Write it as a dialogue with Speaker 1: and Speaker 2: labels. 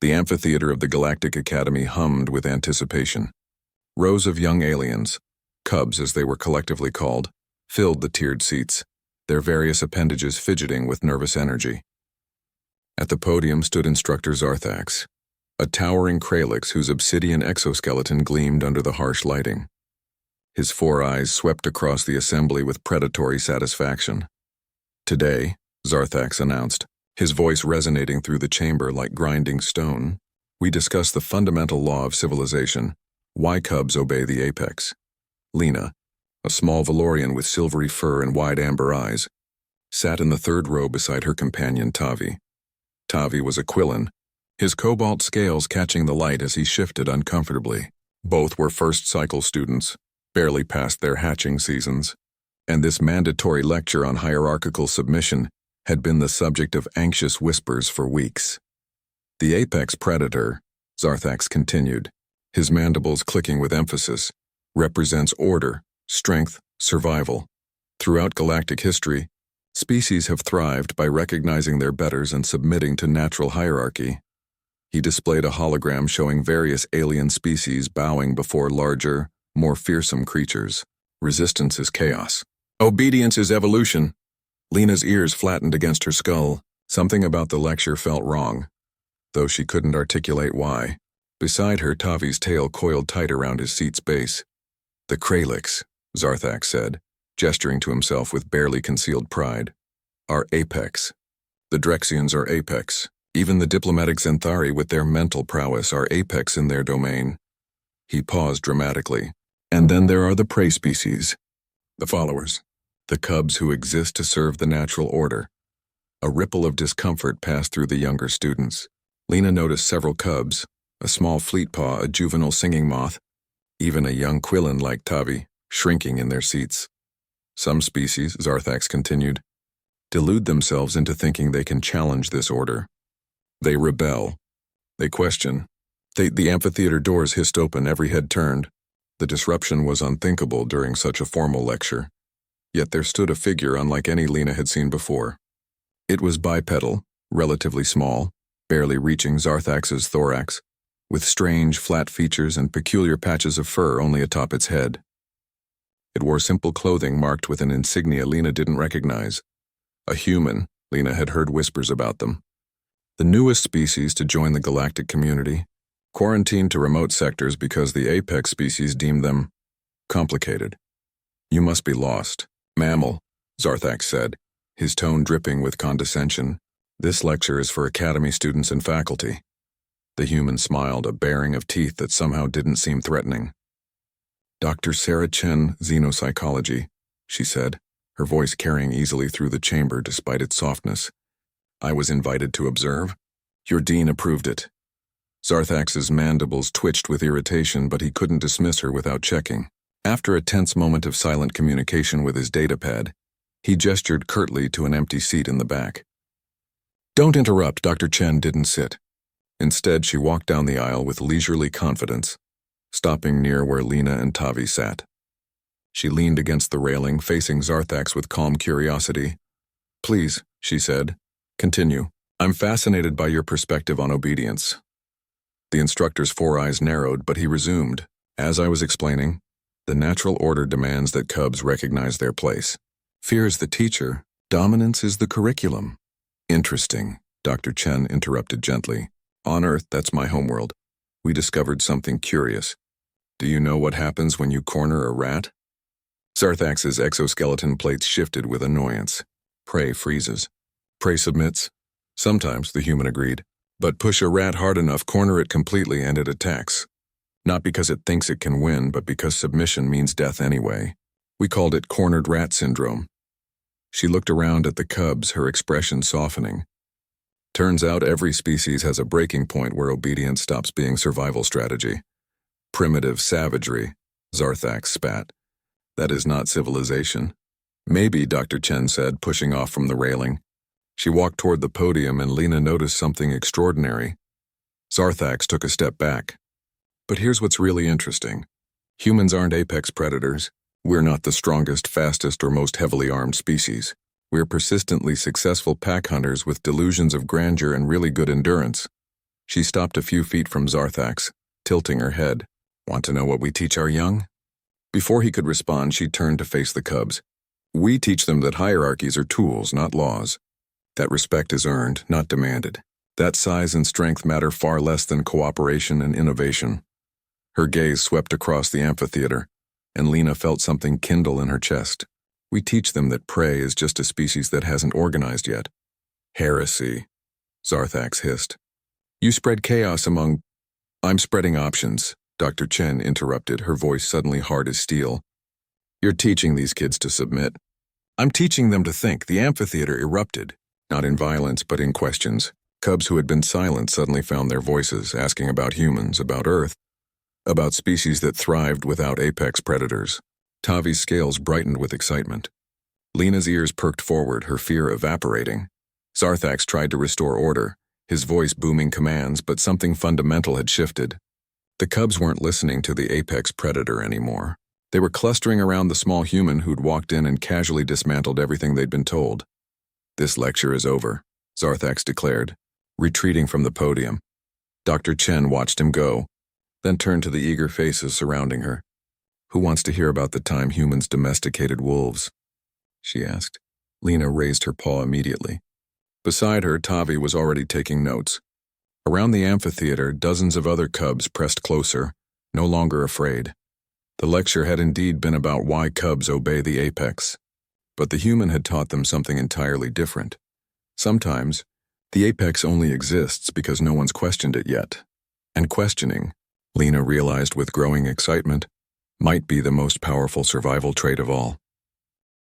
Speaker 1: The amphitheater of the Galactic Academy hummed with anticipation. Rows of young aliens, cubs as they were collectively called, filled the tiered seats, their various appendages fidgeting with nervous energy. At the podium stood Instructor Zarthax, a towering Kralix whose obsidian exoskeleton gleamed under the harsh lighting. His four eyes swept across the assembly with predatory satisfaction. "Today," Zarthax announced, his voice resonating through the chamber like grinding stone, "we discuss the fundamental law of civilization, why cubs obey the apex." Lena, a small Valorian with silvery fur and wide amber eyes, sat in the third row beside her companion Tavi. Tavi was a Quillen, his cobalt scales catching the light as he shifted uncomfortably. Both were first-cycle students, barely past their hatching seasons, and this mandatory lecture on hierarchical submission had been the subject of anxious whispers for weeks. "The apex predator," Zarthax continued, his mandibles clicking with emphasis, "represents order, strength, survival. Throughout galactic history, species have thrived by recognizing their betters and submitting to natural hierarchy." He displayed a hologram showing various alien species bowing before larger, more fearsome creatures. "Resistance is chaos. Obedience is evolution." Lena's ears flattened against her skull. Something about the lecture felt wrong, though she couldn't articulate why. Beside her, Tavi's tail coiled tight around his seat's base. "The Kralix," Zarthax said, gesturing to himself with barely concealed pride, "are apex. The Drexians are apex. Even the diplomatic Xanthari with their mental prowess are apex in their domain." He paused dramatically. "And then there are the prey species, the followers, the cubs who exist to serve the natural order." A ripple of discomfort passed through the younger students. Lena noticed several cubs, a small fleetpaw, a juvenile singing moth, even a young Quillen like Tavi, shrinking in their seats. "Some species," Zarthax continued, "delude themselves into thinking they can challenge this order. They rebel. They question." The amphitheater doors hissed open, every head turned. The disruption was unthinkable during such a formal lecture. Yet there stood a figure unlike any Lena had seen before. It was bipedal, relatively small, barely reaching Zarthax's thorax, with strange, flat features and peculiar patches of fur only atop its head. It wore simple clothing marked with an insignia Lena didn't recognize. A human, Lena had heard whispers about them. The newest species to join the galactic community, quarantined to remote sectors because the apex species deemed them complicated. "You must be lost. Mammal," Zarthax said, his tone dripping with condescension. "This lecture is for Academy students and faculty." The human smiled, a baring of teeth that somehow didn't seem threatening. "Dr. Sarah Chen, Xenopsychology," she said, her voice carrying easily through the chamber despite its softness. "I was invited to observe. Your dean approved it." Zarthax's mandibles twitched with irritation, but he couldn't dismiss her without checking. After a tense moment of silent communication with his datapad, he gestured curtly to an empty seat in the back. "Don't interrupt." Dr. Chen didn't sit. Instead, she walked down the aisle with leisurely confidence, stopping near where Lena and Tavi sat. She leaned against the railing, facing Zarthax with calm curiosity. "Please," she said, "continue. I'm fascinated by your perspective on obedience." The instructor's four eyes narrowed, but he resumed. "As I was explaining, the natural order demands that cubs recognize their place. Fear is the teacher, dominance is the curriculum." "Interesting," Dr. Chen interrupted gently. "On Earth, that's my homeworld, we discovered something curious. Do you know what happens when you corner a rat?" Zarthax's exoskeleton plates shifted with annoyance. "Prey freezes. Prey submits." "Sometimes," the human agreed. "But push a rat hard enough, corner it completely, and it attacks. Not because it thinks it can win, but because submission means death anyway. We called it cornered rat syndrome." She looked around at the cubs, her expression softening. "Turns out every species has a breaking point where obedience stops being survival strategy. Primitive savagery," Zarthax spat. "That is not civilization." "Maybe," Dr. Chen said, pushing off from the railing. She walked toward the podium and Lena noticed something extraordinary. Zarthax took a step back. "But here's what's really interesting. Humans aren't apex predators. We're not the strongest, fastest, or most heavily armed species. We're persistently successful pack hunters with delusions of grandeur and really good endurance." She stopped a few feet from Zarthax, tilting her head. Want to know what we teach our young? Before he could respond, she turned to face the cubs. We teach them that hierarchies are tools, not laws. That respect is earned, not demanded. That size and strength matter far less than cooperation and innovation. Her gaze swept across the amphitheater, and Lena felt something kindle in her chest. We teach them that prey is just a species that hasn't organized yet. Heresy, Zarthax hissed. You spread chaos among... I'm spreading options, Dr. Chen interrupted, her voice suddenly hard as steel. You're teaching these kids to submit. I'm teaching them to think. The amphitheater erupted, not in violence but in questions. Cubs who had been silent suddenly found their voices, asking about humans, about Earth, about species that thrived without apex predators. Tavi's scales brightened with excitement. Lena's ears perked forward, her fear evaporating. Zarthax tried to restore order, his voice booming commands, but something fundamental had shifted. The cubs weren't listening to the apex predator anymore. They were clustering around the small human who'd walked in and casually dismantled everything they'd been told. This lecture is over, Zarthax declared, retreating from the podium. Dr. Chen watched him go, then turned to the eager faces surrounding her. Who wants to hear about the time humans domesticated wolves? She asked. Lena raised her paw immediately. Beside her, Tavi was already taking notes. Around the amphitheater, dozens of other cubs pressed closer, no longer afraid. The lecture had indeed been about why cubs obey the apex. But the human had taught them something entirely different. Sometimes, the apex only exists because no one's questioned it yet. And questioning, Lena realized with growing excitement, might be the most powerful survival trait of all.